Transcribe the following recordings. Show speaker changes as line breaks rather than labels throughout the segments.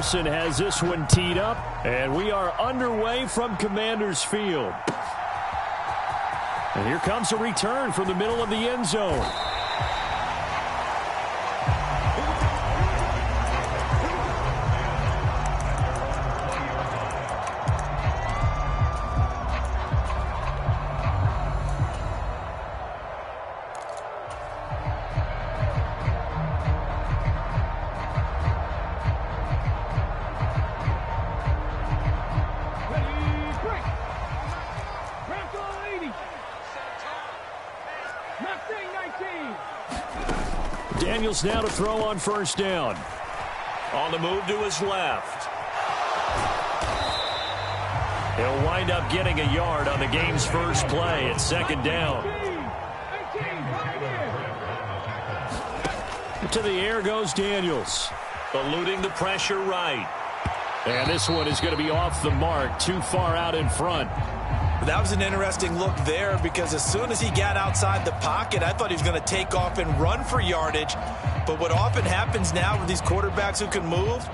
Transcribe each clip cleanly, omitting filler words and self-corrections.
McPherson has this one teed up, and we are underway from Commander's Field. And here comes a return from the middle of the end zone. Daniels now to throw on first down. On the move to his left. He'll wind up getting a yard on the game's first play at second down. To the air goes Daniels. Eluding the pressure right. And this one is going to be off the mark, too far out in front.
That was an interesting look there because as soon as he got outside the pocket, I thought he was going to take off and run for yardage. But what often happens now with these quarterbacks who can move,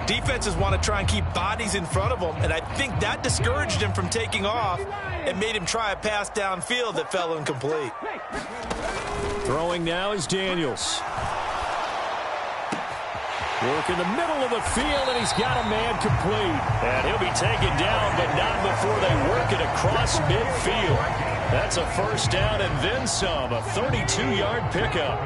defenses want to try and keep bodies in front of them. And I think that discouraged him from taking off and made him try a pass downfield that fell incomplete.
Throwing now is Daniels. Work in the middle of the field, and he's got a man complete. And he'll be taken down, but not before they work it across midfield. That's a first down and then some, a 32-yard pickup.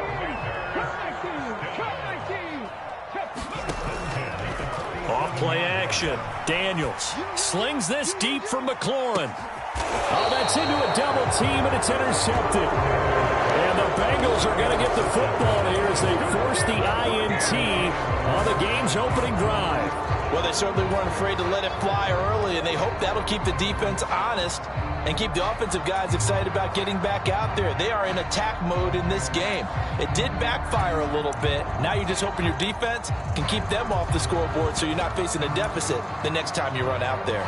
Off play action. Daniels slings this deep from McLaurin. Oh, that's into a double team, and it's intercepted. And the Bengals are going to get the football here as they force the INT on the game's opening drive.
Well, they certainly weren't afraid to let it fly early, and they hope that'll keep the defense honest and keep the offensive guys excited about getting back out there. They are in attack mode in this game. It did backfire a little bit. Now you're just hoping your defense can keep them off the scoreboard so you're not facing a deficit the next time you run out there.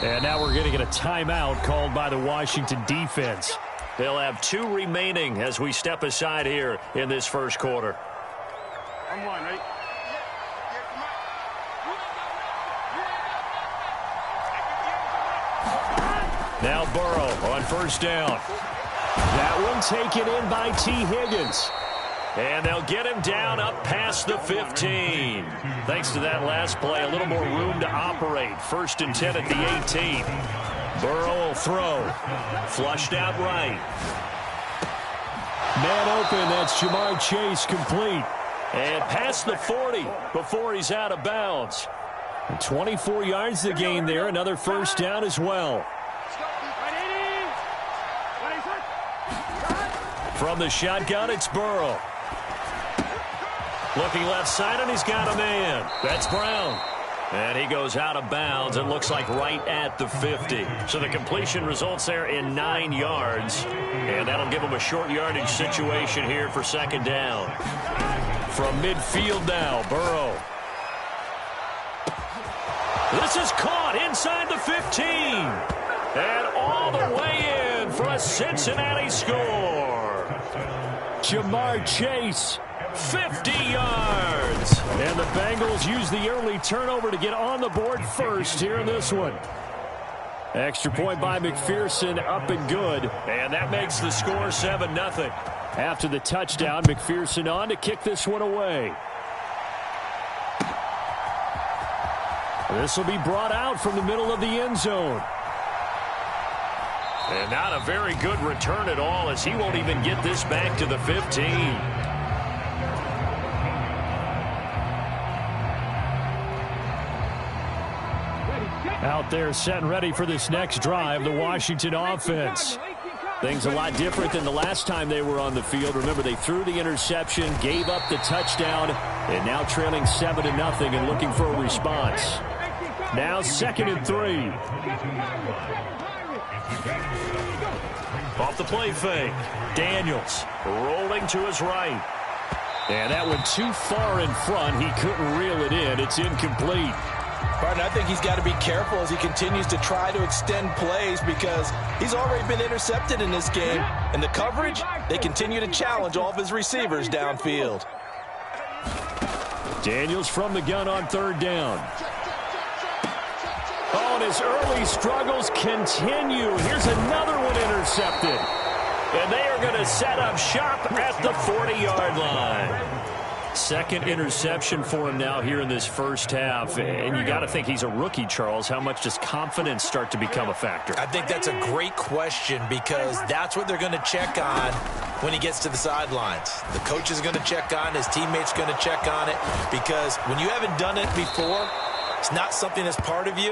And now we're going to get a timeout called by the Washington defense. They'll have 2 remaining as we step aside here in this first quarter.
I'm one, right?
Now Burrow on first down. That one taken in by T. Higgins. And they'll get him down up past the 15. Thanks to that last play, a little more room to operate. 1st and 10 at the 18. Burrow will throw. Flushed out right. Man open, that's Jamar Chase complete. And past the 40 before he's out of bounds. And 24 yards to gain there, another first down as well. From the shotgun, it's Burrow. Looking left side, and he's got a man. That's Brown. And he goes out of bounds, it looks like right at the 50. So the completion results there in 9 yards. And that'll give him a short yardage situation here for second down. From midfield now, Burrow. This is caught inside the 15. And all the way in for a Cincinnati score. Jamar Chase. 50 yards. And the Bengals use the early turnover to get on the board first here in this one. Extra point by McPherson, up and good. And that makes the score 7-0. After the touchdown, McPherson on to kick this one away. This will be brought out from the middle of the end zone. And not a very good return at all, as he won't even get this back to the 15. Out there set and ready for this next drive, the Washington offense. Things a lot different than the last time they were on the field. Remember, they threw the interception, gave up the touchdown, and now trailing 7-0 and looking for a response. Now 2nd and 3. Off the play fake. Daniels rolling to his right. And that one too far in front. He couldn't reel it in. It's incomplete.
Martin, I think he's got to be careful as he continues to try to extend plays because he's already been intercepted in this game. And the coverage, they continue to challenge all of his receivers downfield.
Daniels from the gun on third down. Oh, and his early struggles continue. Here's another one intercepted. And they are going to set up shop at the 40-yard line. Second interception for him now here in this first half. And you got to think he's a rookie, Charles. How much does confidence start to become a factor?
I think that's a great question because that's what they're going to check on when he gets to the sidelines. The coach is going to check on, his teammates going to check on it, because when you haven't done it before, it's not something that's part of you.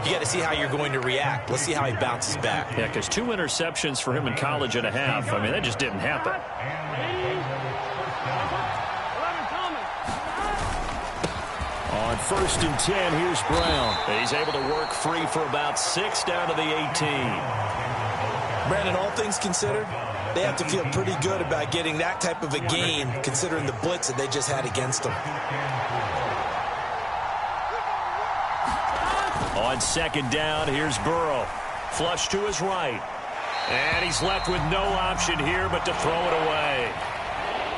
You got to see how you're going to react. Let's see how he bounces back.
Yeah, because 2 interceptions for him in college and a half. I mean, that just didn't happen. On 1st and 10, here's Brown. He's able to work free for about 6 down to the 18.
Brandon, all things considered, they have to feel pretty good about getting that type of a gain considering the blitz that they just had against them.
On 2nd down, here's Burrow. Flush to his right. And he's left with no option here but to throw it away.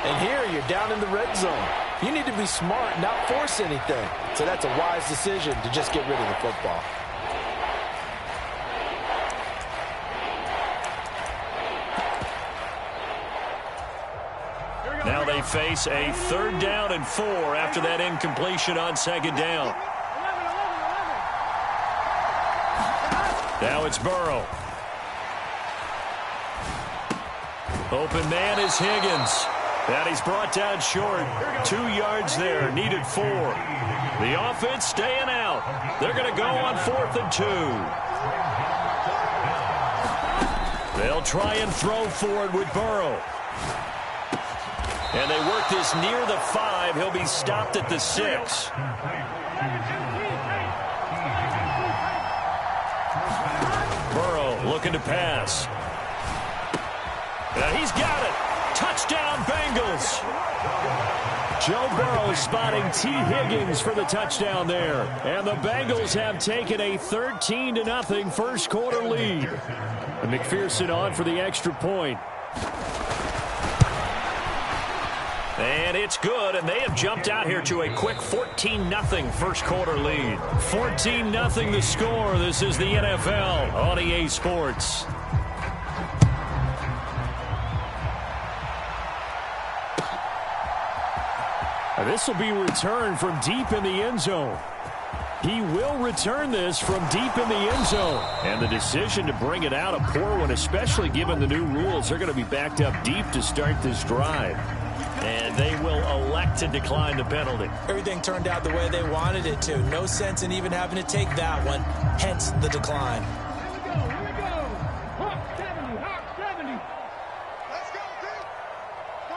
And here you're down in the red zone. You need to be smart, not force anything. So that's a wise decision to just get rid of the football.
Now they face a 3rd down and 4 after that incompletion on 2nd down. Now it's Burrow. Open man is Higgins. And he's brought down short. 2 yards there. Needed 4. The offense staying out. They're going to go on 4th and 2. They'll try and throw for it with Burrow. And they work this near the 5. He'll be stopped at the 6. Burrow looking to pass. And he's got it. Touchdown, Bengals. Joe Burrow spotting T. Higgins for the touchdown there. And the Bengals have taken a 13-0 first quarter lead. And McPherson on for the extra point. And it's good, and they have jumped out here to a quick 14-0 first quarter lead. 14-0 the score. This is the NFL on EA Sports. This will be returned from deep in the end zone. He will return this from deep in the end zone. And the decision to bring it out, a poor one, especially given the new rules. They're going to be backed up deep to start this drive. And they will elect to decline the penalty.
Everything turned out the way they wanted it to. No sense in even having to take that one, hence the decline.
Here we go. Hawk 70, Hawk 70. Let's go,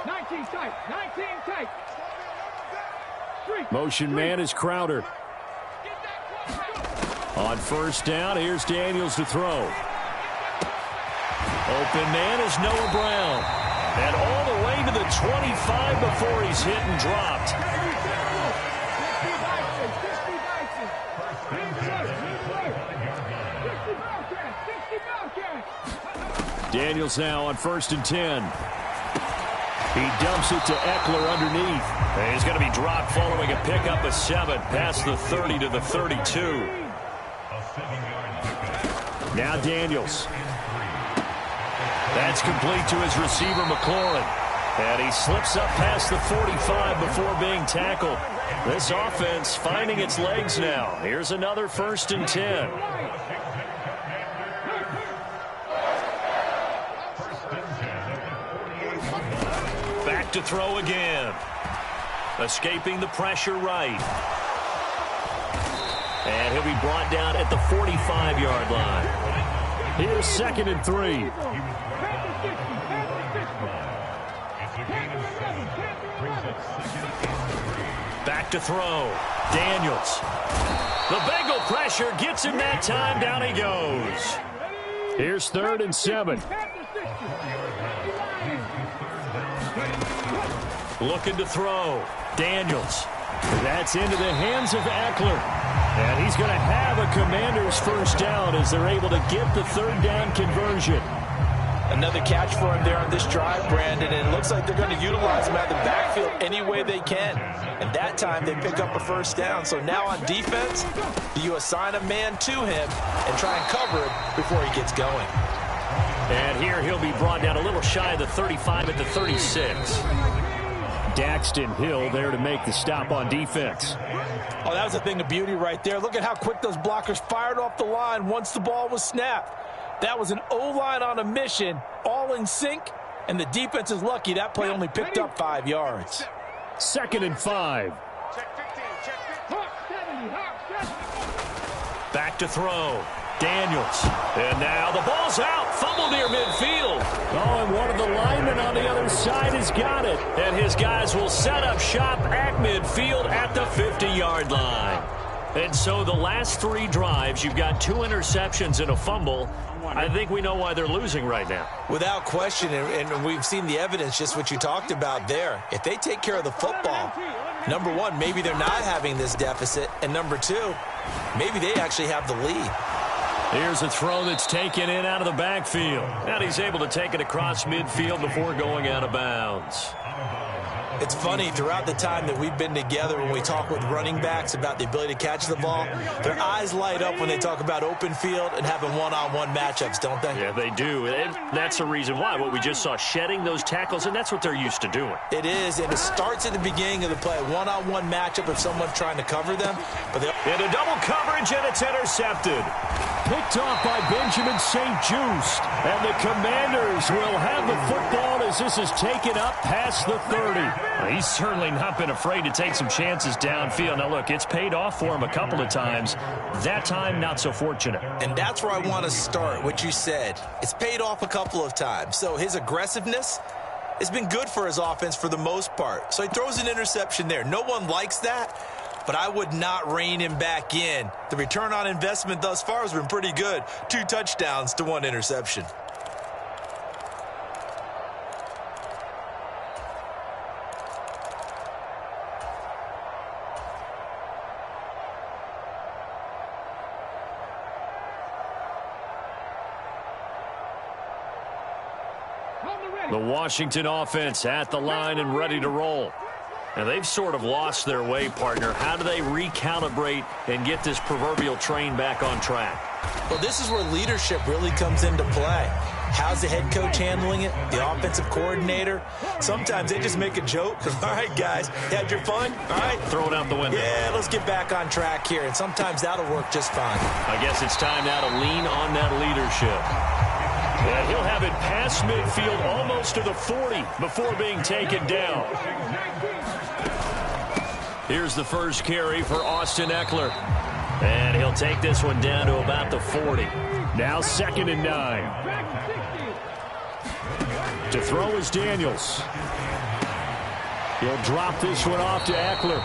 19 tight, 19 tight.
Motion man is Crowder. On 1st down, here's Daniels to throw. Open man is Noah Brown. And all the way to the 25 before he's hit and dropped. Daniels now on 1st and 10. He dumps it to Eckler underneath. And he's going to be dropped following a pickup of 7 past the 30 to the 32. Now Daniels. That's complete to his receiver, McLaurin. And he slips up past the 45 before being tackled. This offense finding its legs now. Here's another 1st and 10. Back to throw again. Escaping the pressure right. And he'll be brought down at the 45-yard line. Here's 2nd and 3. Back to throw. Daniels. The Bengal pressure gets him that time. Down he goes. Here's 3rd and 7. Looking to throw. Daniels. That's into the hands of Eckler. And he's going to have a Commanders first down as they're able to get the 3rd down conversion.
Another catch for him there on this drive, Brandon, and it looks like they're going to utilize him out of the backfield any way they can. And that time they pick up a first down. So now on defense, do you assign a man to him and try and cover him before he gets going?
And here he'll be brought down a little shy of the 35 at the 36. Daxton Hill there to make the stop on defense.
Oh, that was a thing of beauty right there. Look at how quick those blockers fired off the line once the ball was snapped. That was an O-line on a mission, all in sync, and the defense is lucky that play only picked up 5 yards.
2nd and 5. Back to throw. Daniels. And now the ball's out. Fumble near midfield. Oh, and one of the linemen on the other side has got it. And his guys will set up shop at midfield at the 50-yard line. And so the last 3 drives, you've got 2 interceptions and a fumble. I think we know why they're losing right now.
Without question, and we've seen the evidence, just what you talked about there. If they take care of the football, number one, maybe they're not having this deficit. And number 2, maybe they actually have the lead.
Here's a throw that's taken in out of the backfield. And he's able to take it across midfield before going out of bounds.
It's funny, throughout the time that we've been together, when we talk with running backs about the ability to catch the ball, their eyes light up when they talk about open field and having one-on-one matchups, don't they?
Yeah, they do. And that's the reason why. What we just saw, shedding those tackles, and that's what they're used to doing.
It is, and it starts at the beginning of the play. One-on-one matchup if someone's trying to cover them. But
into double coverage, and it's intercepted. Picked off by Benjamin St. Just. And the Commanders will have the football as this is taken up past the 30. He's certainly not been afraid to take some chances downfield. Now, look, it's paid off for him a couple of times. That time, not so fortunate.
And that's where I want to start, what you said. It's paid off a couple of times. So his aggressiveness has been good for his offense for the most part. So he throws an interception there. No one likes that, but I would not rein him back in. The return on investment thus far has been pretty good. 2 touchdowns to 1 interception.
The Washington offense at the line and ready to roll. And they've sort of lost their way, partner. How do they recalibrate and get this proverbial train back on track?
Well, this is where leadership really comes into play. How's the head coach handling it? The offensive coordinator? Sometimes they just make a joke. All right, guys, had your fun? All right.
Throw it out the window.
Yeah, let's get back on track here. And sometimes that'll work just fine.
I guess it's time now to lean on that leadership. And he'll have it past midfield almost to the 40 before being taken down. Here's the first carry for Austin Eckler. And he'll take this one down to about the 40. Now 2nd and 9. To throw is Daniels. He'll drop this one off to Eckler.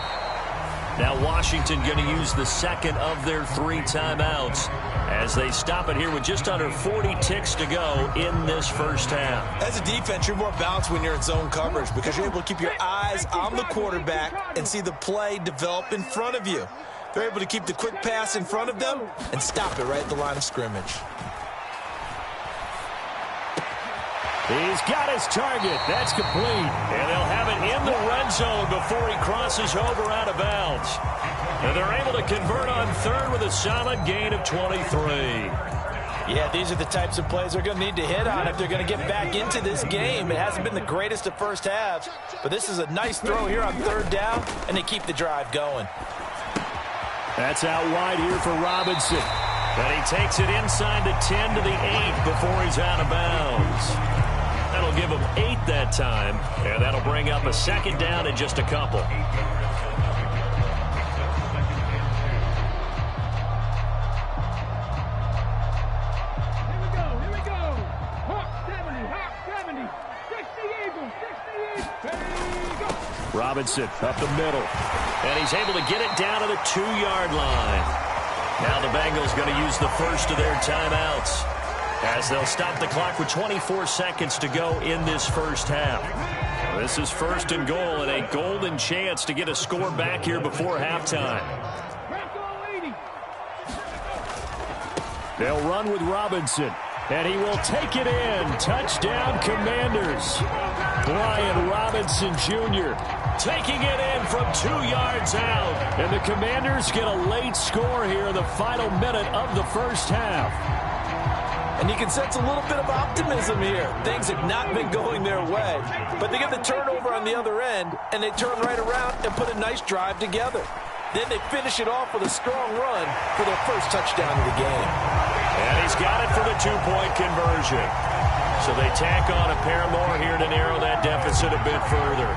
Now Washington going to use the second of their 3 timeouts as they stop it here with just under 40 ticks to go in this first half.
As a defense, you're more balanced when you're in zone coverage because you're able to keep your eyes on the quarterback and see the play develop in front of you. They're able to keep the quick pass in front of them and stop it right at the line of scrimmage.
He's got his target. That's complete. And they'll have it in the red zone before he crosses over out of bounds. And they're able to convert on 3rd with a solid gain of 23.
Yeah, these are the types of plays they're going to need to hit on if they're going to get back into this game. It hasn't been the greatest of first halves, but this is a nice throw here on 3rd down, and they keep the drive going.
That's out wide here for Robinson. And he takes it inside the 10 to the 8 before he's out of bounds. That'll give him 8 that time, and that'll bring up a 2nd down in just a couple.
Here we go. Hawk 70, 60 Eagles, 60 Eagles. There you go.
Robinson up the middle, and he's able to get it down to the 2-yard line. Now the Bengals going to use the first of their timeouts as they'll stop the clock with 24 seconds to go in this first half. This is 1st and goal and a golden chance to get a score back here before halftime. They'll run with Robinson. And he will take it in. Touchdown, Commanders. Brian Robinson Jr. taking it in from 2 yards out. And the Commanders get a late score here in the final minute of the first half.
And you can sense a little bit of optimism here. Things have not been going their way. But they get the turnover on the other end, and they turn right around and put a nice drive together. Then they finish it off with a strong run for their first touchdown of the game.
And he's got it for the 2-point conversion. So they tack on a pair more here to narrow that deficit a bit further.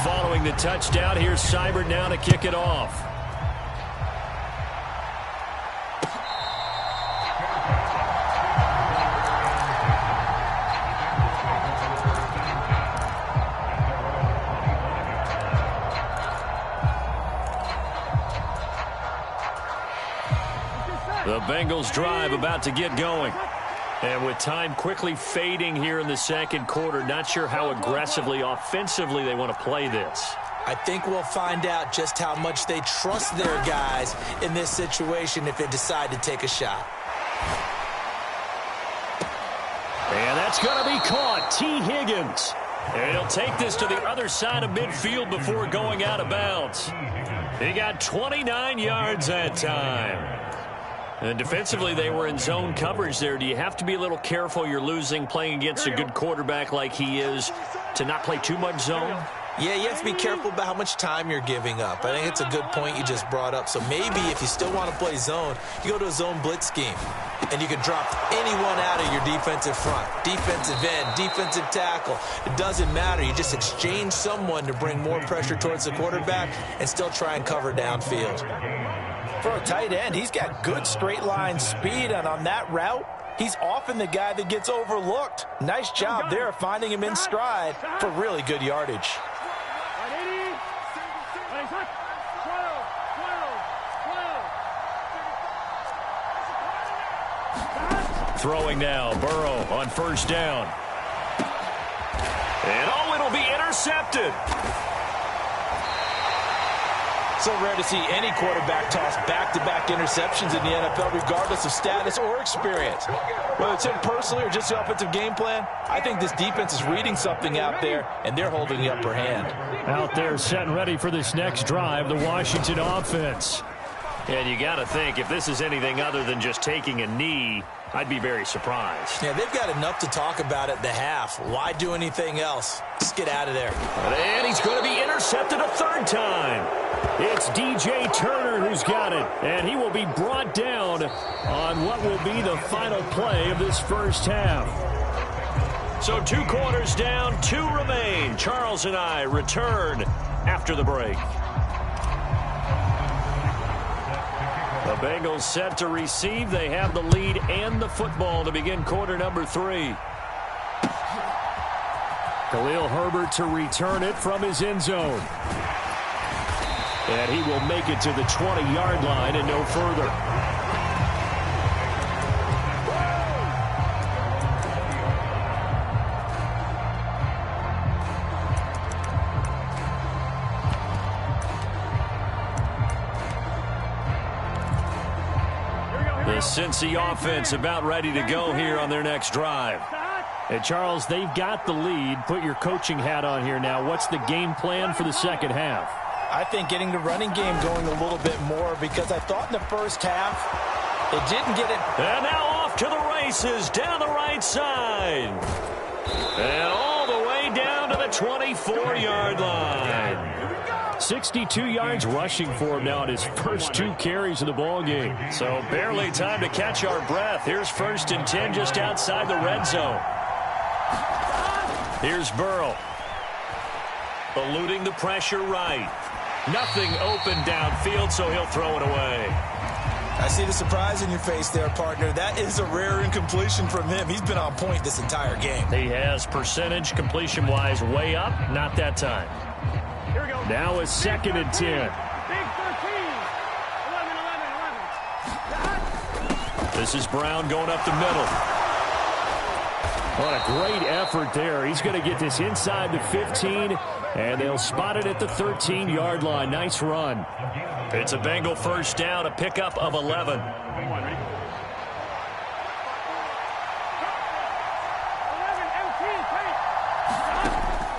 Following the touchdown, here's Seibert now to kick it off. The Bengals drive about to get going. And with time quickly fading here in the second quarter, not sure how aggressively, offensively they want to play this.
I think we'll find out just how much they trust their guys in this situation if they decide to take a shot.
And that's going to be caught. T. Higgins. And he'll take this to the other side of midfield before going out of bounds. He got 29 yards that time. And defensively, they were in zone coverage there. Do you have to be a little careful you're losing playing against a good quarterback like he is to not play too much zone?
Yeah, you have to be careful about how much time you're giving up. I think it's a good point you just brought up. So maybe if you still want to play zone, you go to a zone blitz scheme. And you can drop anyone out of your defensive front. Defensive end, defensive tackle. It doesn't matter. You just exchange someone to bring more pressure towards the quarterback and still try and cover downfield. For a tight end, he's got good straight line speed, and on that route, he's often the guy that gets overlooked. Nice job there finding him in stride for really good yardage.
Throwing now, Burrow on first down. And it'll be intercepted.
So rare to see any quarterback toss back-to-back interceptions in the NFL, regardless of status or experience. Whether it's him personally or just the offensive game plan, I think this defense is reading something out there, and they're holding the upper hand.
Out there set and ready for this next drive, the Washington offense. And you got to think, if this is anything other than just taking a knee, I'd be very surprised.
Yeah, they've got enough to talk about at the half. Why do anything else? Just get out of there.
And he's going to be intercepted a third time. It's DJ Turner who's got it, and he will be brought down on what will be the final play of this first half. So 2 quarters down, 2 remain. Charles and I return after the break. The Bengals set to receive. They have the lead and the football to begin quarter number 3. Khalil Herbert to return it from his end zone. And he will make it to the 20-yard line and no further. The Cincy offense about ready to go here on their next drive. And Charles, they've got the lead. Put your coaching hat on here now. What's the game plan for the second half?
I think getting the running game going a little bit more, because I thought in the first half they didn't get it.
And now off to the races down the right side. And all the way down to the 24-yard line. 62 yards rushing for him now in his first 2 carries of the ball game. So barely time to catch our breath. Here's 1st and 10 just outside the red zone. Here's Burrow. Eluding the pressure right. Nothing open downfield, so he'll throw it away.
I see the surprise in your face there, partner. That is a rare incompletion from him. He's been on point this entire game.
He has percentage completion-wise way up. Not that time. Now it's 2nd and 10. This is Brown going up the middle. What a great effort there. He's going to get this inside the 15, and they'll spot it at the 13-yard line. Nice run. It's a Bengal first down, a pickup of 11.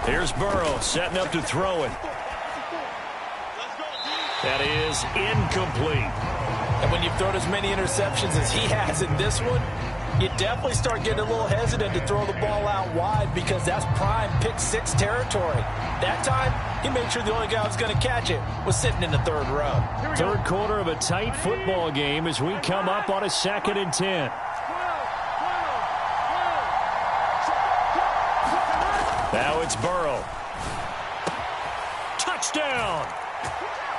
Here's Burrow setting up to throw it. That is incomplete.
And when you've thrown as many interceptions as he has in this one, you definitely start getting a little hesitant to throw the ball out wide because that's prime pick six territory. That time, he made sure the only guy who was going to catch it was sitting in the third row.
Third quarter of a tight football game as we come up on a 2nd and 10. Now it's Burrow. Touchdown!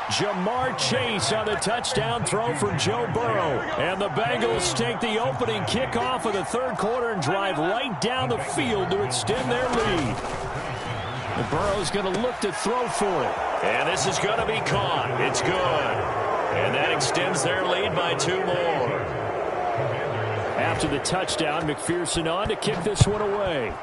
Jamar Chase on the touchdown throw from Joe Burrow. And the Bengals take the opening kickoff of the third quarter and drive right down the field to extend their lead. And Burrow's going to look to throw for it. And this is going to be caught. It's good. And that extends their lead by 2 more. After the touchdown, McPherson on to kick this one away.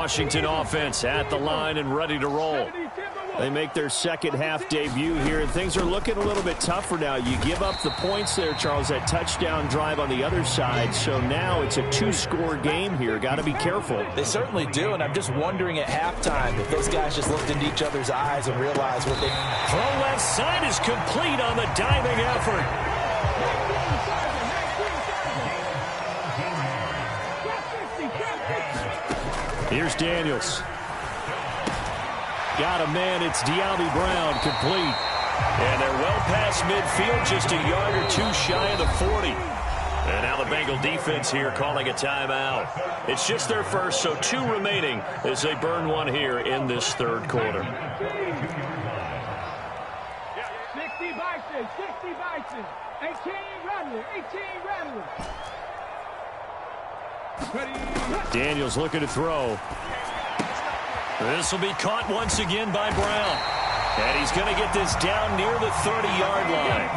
Washington offense at the line and ready to roll. They make their second half debut here, and things are looking a little bit tougher now. You give up the points there, Charles, that touchdown drive on the other side, so now it's a 2-score game here. Got to be careful.
They certainly do, and I'm just wondering at halftime if those guys just looked into each other's eyes and realized what they...
Throw left side is complete on the diving effort. Here's Daniels. Got a man. It's De'Ami Brown, complete. And they're well past midfield, just a yard or 2 shy of the 40. And now the Bengal defense here calling a timeout. It's just their first, so 2 remaining as they burn one here in this third quarter.
60 Bison, 60 Bison, 18 Rattler, 18 Rattler.
Daniels looking to throw. This will be caught once again by Brown. And he's going to get this down near the 30-yard line.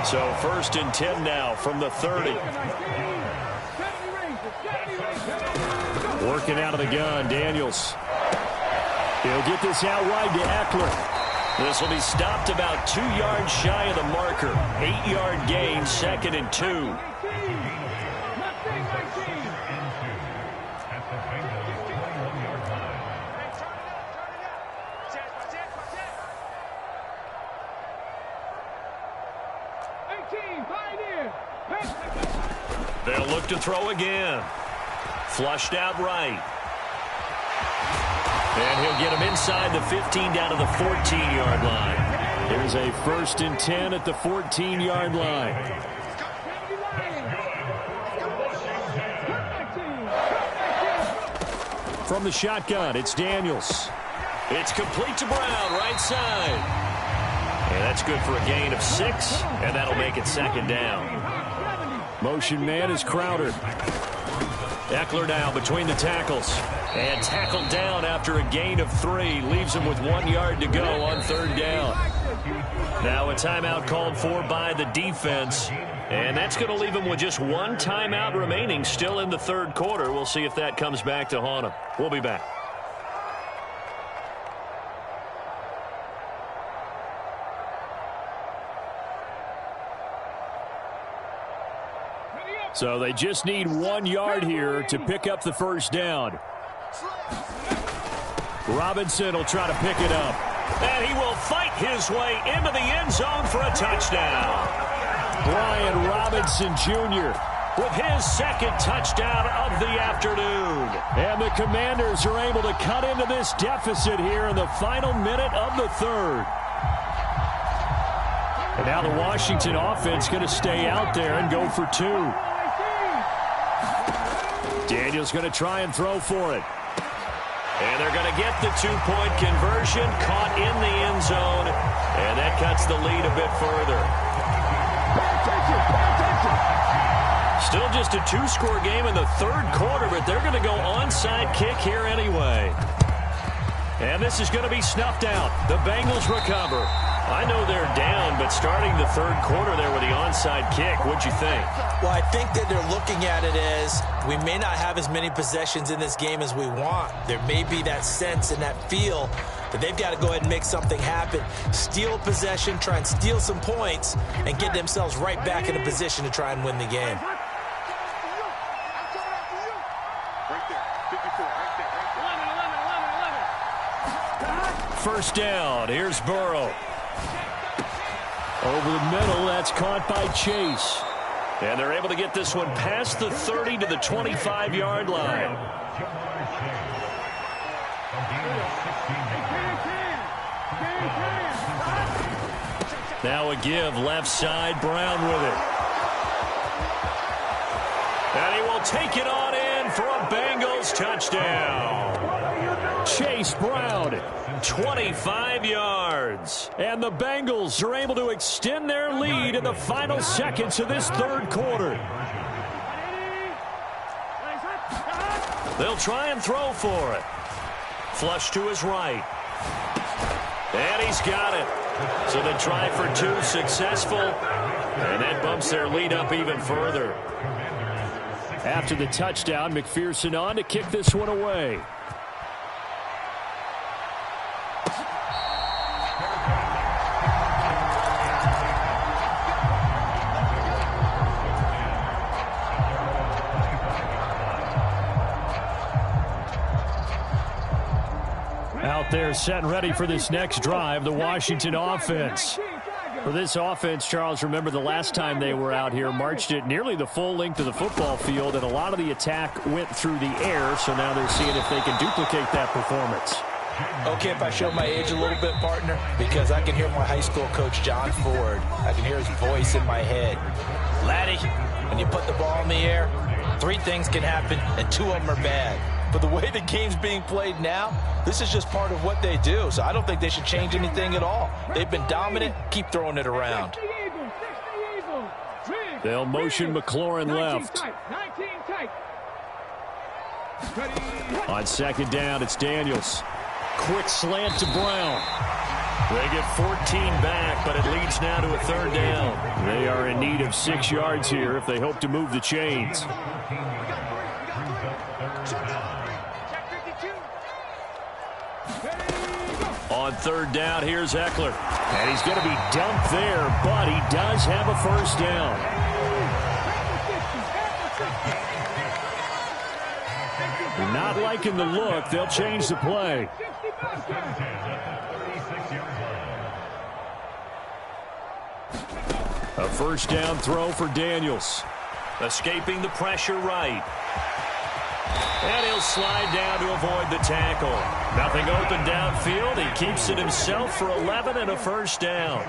So 1st and 10 now from the 30. Working out of the gun, Daniels. He'll get this out wide to Eckler. This will be stopped about 2 yards shy of the marker. 8-yard gain, 2nd and 2. They'll look to throw again. Flushed out right. And he'll get him inside the 15 down to the 14-yard line. There's a 1st and 10 at the 14-yard line. From the shotgun, it's Daniels. It's complete to Brown, right side. And that's good for a gain of 6, and that'll make it 2nd down. Motion man is Crowder. Eckler now between the tackles. And tackled down after a gain of 3. Leaves him with 1 yard to go on 3rd down. Now a timeout called for by the defense. And that's going to leave him with just 1 timeout remaining still in the third quarter. We'll see if that comes back to haunt him. We'll be back. So they just need 1 yard here to pick up the 1st down. Robinson will try to pick it up. And he will fight his way into the end zone for a touchdown. Brian Robinson Jr. with his 2nd touchdown of the afternoon. And the Commanders are able to cut into this deficit here in the final minute of the 3rd. And now the Washington offense going to stay out there and go for 2. Daniels going to try and throw for it. And they're going to get the 2-point conversion, caught in the end zone, and that cuts the lead a bit further. Still just a 2-score game in the third quarter, but they're going to go onside kick here anyway. And this is going to be snuffed out. The Bengals recover. I know they're down, but starting the third quarter there with the onside kick, what'd you think?
Well, I think that they're looking at it as we may not have as many possessions in this game as we want. There may be that sense and that feel that they've got to go ahead and make something happen, steal possession, try and steal some points, and get themselves right back in a position to try and win the game.
First down, here's Burrow. Over the middle, that's caught by Chase. And they're able to get this one past the 30 to the 25-yard line. Now a give, left side, Brown with it. And he will take it on in for a Bengals touchdown. Chase Brown, 25 yards. And the Bengals are able to extend their lead in the final seconds of this third quarter. They'll try and throw for it. Flush to his right. And he's got it. So the try for two successful. And that bumps their lead up even further. After the touchdown, McPherson on to kick this one away. Out there set and ready for this next drive, the Washington offense. For this offense, Charles, remember the last time they were out here, marched it nearly the full length of the football field, and a lot of the attack went through the air, so now they're seeing if they can duplicate that performance.
Okay, if I show my age a little bit, partner, because I can hear my high school coach, John Ford. I can hear his voice in my head. Laddie, when you put the ball in the air, three things can happen, and two of them are bad. But the way the game's being played now, this is just part of what they do. So I don't think they should change anything at all. They've been dominant. Keep throwing it around.
They'll motion McLaurin left. On second down, it's Daniels. Quick slant to Brown. They get 14 back, but it leads now to a third down. They are in need of 6 yards here if they hope to move the chains. On third down, here's Eckler. And he's going to be dumped there, but he does have a first down. Not liking the look. They'll change the play. A first down throw for Daniels. Escaping the pressure right. And he'll slide down to avoid the tackle. Nothing open downfield. He keeps it himself for 11 and a first down.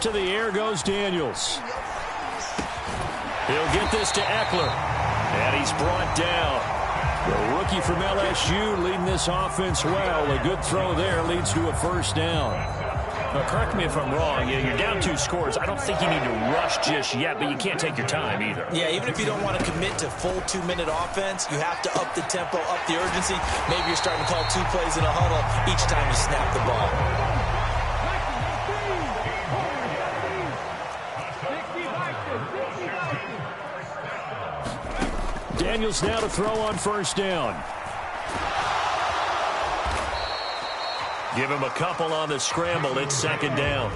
To the air goes Daniels. He'll get this to Eckler. And he's brought down. The rookie from LSU leading this offense well. A good throw there leads to a first down. Now, correct me if I'm wrong. You're down 2 scores. I don't think you need to rush just yet, but you can't take your time either.
Yeah, even if you don't want to commit to full 2-minute offense, you have to up the tempo, up the urgency. Maybe you're starting to call 2 plays in a huddle each time you snap the ball.
Daniels now to throw on first down. Give him a couple on the scramble. It's second down.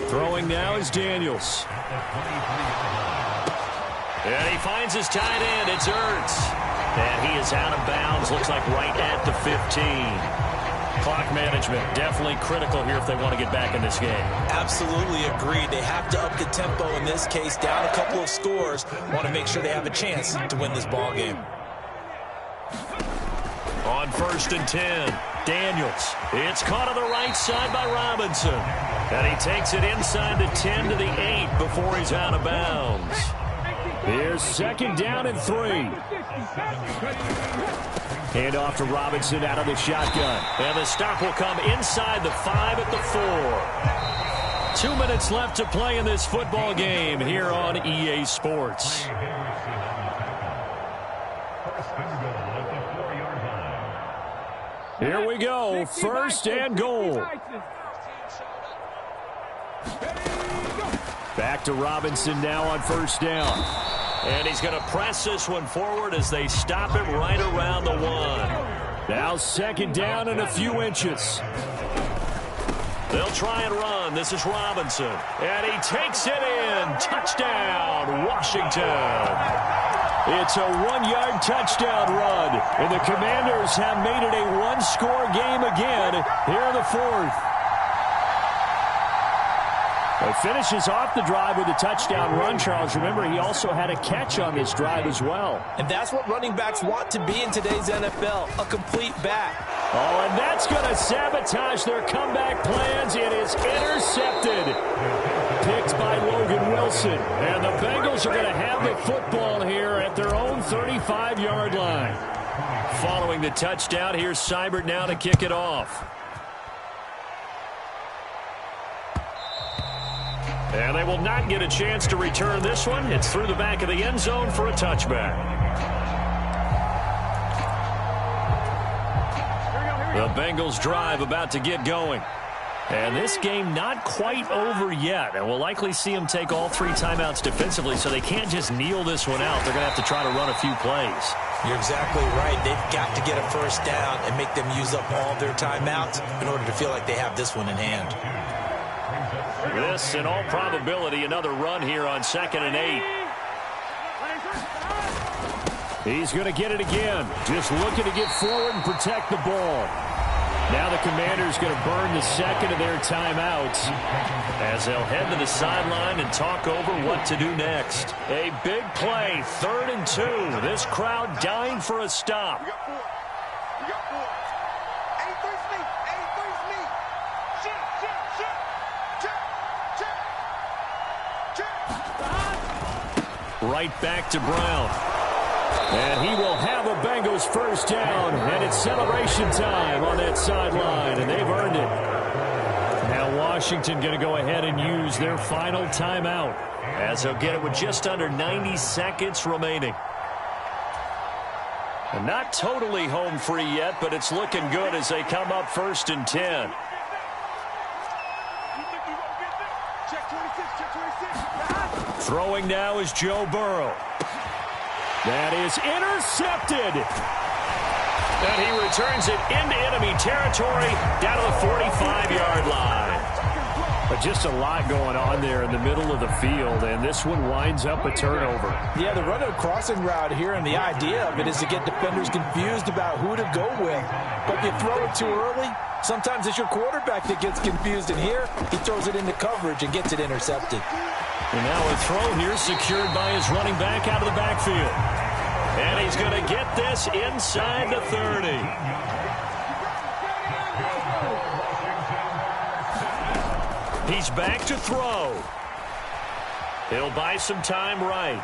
Throwing now is Daniels. And he finds his tight end. It's Ertz. And he is out of bounds. Looks like right at the 15. Clock management definitely critical here if they want to get back in this game.
Absolutely agreed. They have to up the tempo in this case, down a couple of scores. Want to make sure they have a chance to win this ball game.
On first and 10, Daniels. It's caught on the right side by Robinson. And he takes it inside the 10 to the 8 before he's out of bounds. Here's 2nd down and 3. Hand off to Robinson out of the shotgun. And the stop will come inside the 5 at the 4. 2 minutes left to play in this football game here on EA Sports. Here we go, 1st and goal. Back to Robinson now on 1st down. And he's going to press this one forward as they stop him right around the 1. Now 2nd down and a few inches. They'll try and run. This is Robinson. And he takes it in. Touchdown, Washington. It's a 1-yard touchdown run. And the Commanders have made it a one-score game again here in the 4th. It finishes off the drive with a touchdown run, Charles. Remember, he also had a catch on this drive as well.
And that's what running backs want to be in today's NFL, a complete back.
Oh, and that's going to sabotage their comeback plans. It is intercepted. Picked by Logan Wilson. And the Bengals are going to have the football here at their own 35-yard line. Following the touchdown, here's Seibert now to kick it off. And they will not get a chance to return this one. It's through the back of the end zone for a touchback. The Bengals drive about to get going. And this game not quite over yet. And we'll likely see them take all 3 timeouts defensively, so they can't just kneel this one out. They're going to have to try to run a few plays.
You're exactly right. They've got to get a 1st down and make them use up all their timeouts in order to feel like they have this one in hand.
This, in all probability, another run here on 2nd and 8. He's going to get it again. Just looking to get forward and protect the ball. Now the Commanders going to burn the 2nd of their timeouts as they'll head to the sideline and talk over what to do next. A big play, 3rd and 2. This crowd dying for a stop.
We got 4. We got 4. 83's me. 83's me. Check.
Right back to Brown. And he will have a Bengals 1st down. And it's celebration time on that sideline. And they've earned it. Now Washington going to go ahead and use their final timeout, as they'll get it with just under 90 seconds remaining. And not totally home free yet, but it's looking good as they come up 1st and 10. Throwing now is Joe Burrow. That is intercepted. And he returns it into enemy territory down to the 45-yard line. But just a lot going on there in the middle of the field, and this one winds up a turnover.
Yeah, the run of a crossing route here, and the idea of it is to get defenders confused about who to go with. But if you throw it too early, sometimes it's your quarterback that gets confused, and here he throws it into coverage and gets it intercepted.
And now a throw here secured by his running back out of the backfield. And he's going to get this inside the 30. He's back to throw. He'll buy some time right.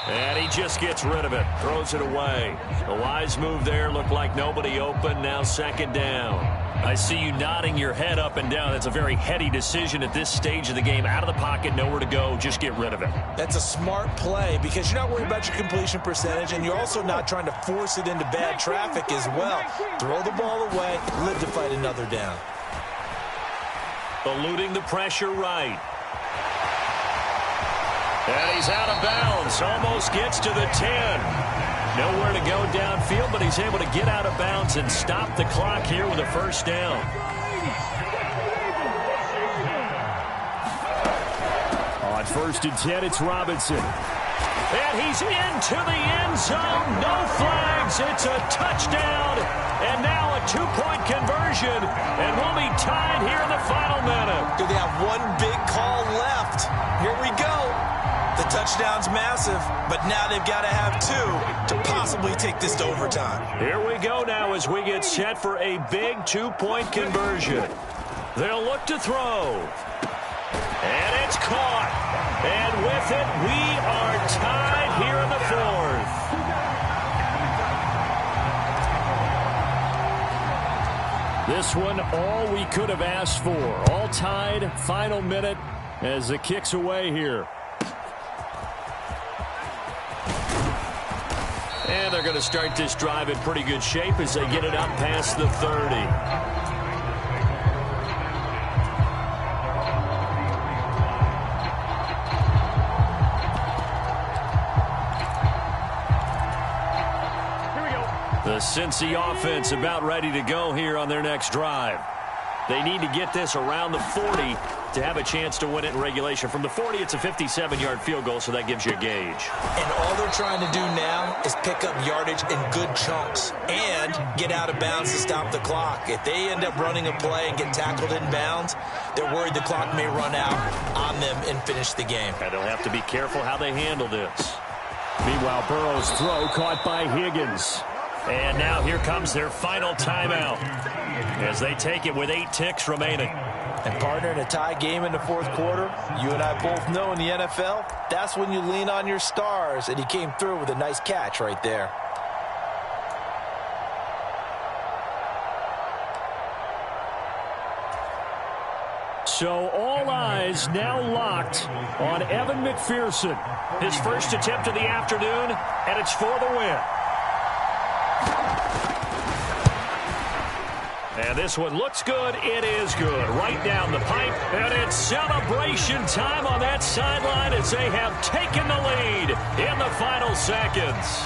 And he just gets rid of it. Throws it away. A wise move there. Looked like nobody open. Now 2nd down. I see you nodding your head up and down. That's a very heady decision at this stage of the game. Out of the pocket, nowhere to go. Just get rid of it.
That's a smart play because you're not worried about your completion percentage, and you're also not trying to force it into bad traffic as well. Throw the ball away, live to fight another down.
Eluding the pressure right. And he's out of bounds. Almost gets to the 10. Nowhere to go downfield, but he's able to get out of bounds and stop the clock here with a 1st down. On 1st and 10, it's Robinson. And he's into the end zone. No flags. It's a touchdown. And now a 2-point conversion. And we'll be tied here in the final minute.
Do they have one big call left? Here we go. The touchdown's massive, but now they've got to have 2 to possibly take this to overtime.
Here we go now as we get set for a big 2-point conversion. They'll look to throw. And it's caught. And with with it. We are tied here in the fourth. This one, all we could have asked for. All tied, final minute as the kick's away here. And they're going to start this drive in pretty good shape as they get it up past the 30. The Cincy offense about ready to go here on their next drive. They need to get this around the 40 to have a chance to win it in regulation. From the 40, it's a 57-yard field goal, so that gives you a gauge.
And all they're trying to do now is pick up yardage in good chunks and get out of bounds to stop the clock. If they end up running a play and get tackled in bounds, they're worried the clock may run out on them and finish the game.
And they'll have to be careful how they handle this. Meanwhile, Burrow's throw caught by Higgins. And now here comes their final timeout as they take it with 8 ticks remaining.
And partner, in a tie game in the fourth quarter, you and I both know in the NFL, that's when you lean on your stars, and he came through with a nice catch right there.
So all eyes now locked on Evan McPherson. His first attempt of the afternoon, and it's for the win. And this one looks good. It is good. Right down the pipe. And it's celebration time on that sideline as they have taken the lead in the final seconds.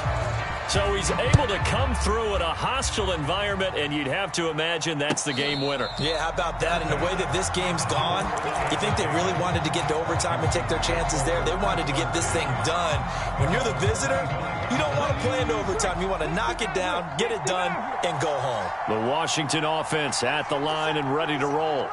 So he's able to come through in a hostile environment, and you'd have to imagine that's the game winner.
Yeah, how about that? And the way that this game's gone, you think they really wanted to get to overtime and take their chances there? They wanted to get this thing done. When you're the visitor, you don't want to play into overtime. You want to knock it down, get it done, and go home.
The Washington offense at the line and ready to roll.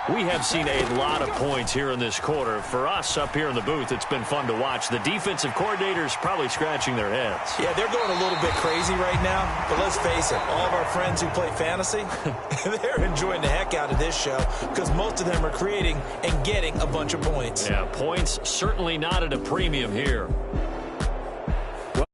We have seen a lot of points here in this quarter. For us up here in the booth, it's been fun to watch. The defensive coordinators probably scratching their heads.
Yeah, they're going a little bit crazy right now. But let's face it, all of our friends who play fantasy, they're enjoying the heck out of this show because most of them are creating and getting a bunch of points.
Yeah, points certainly not at a premium here.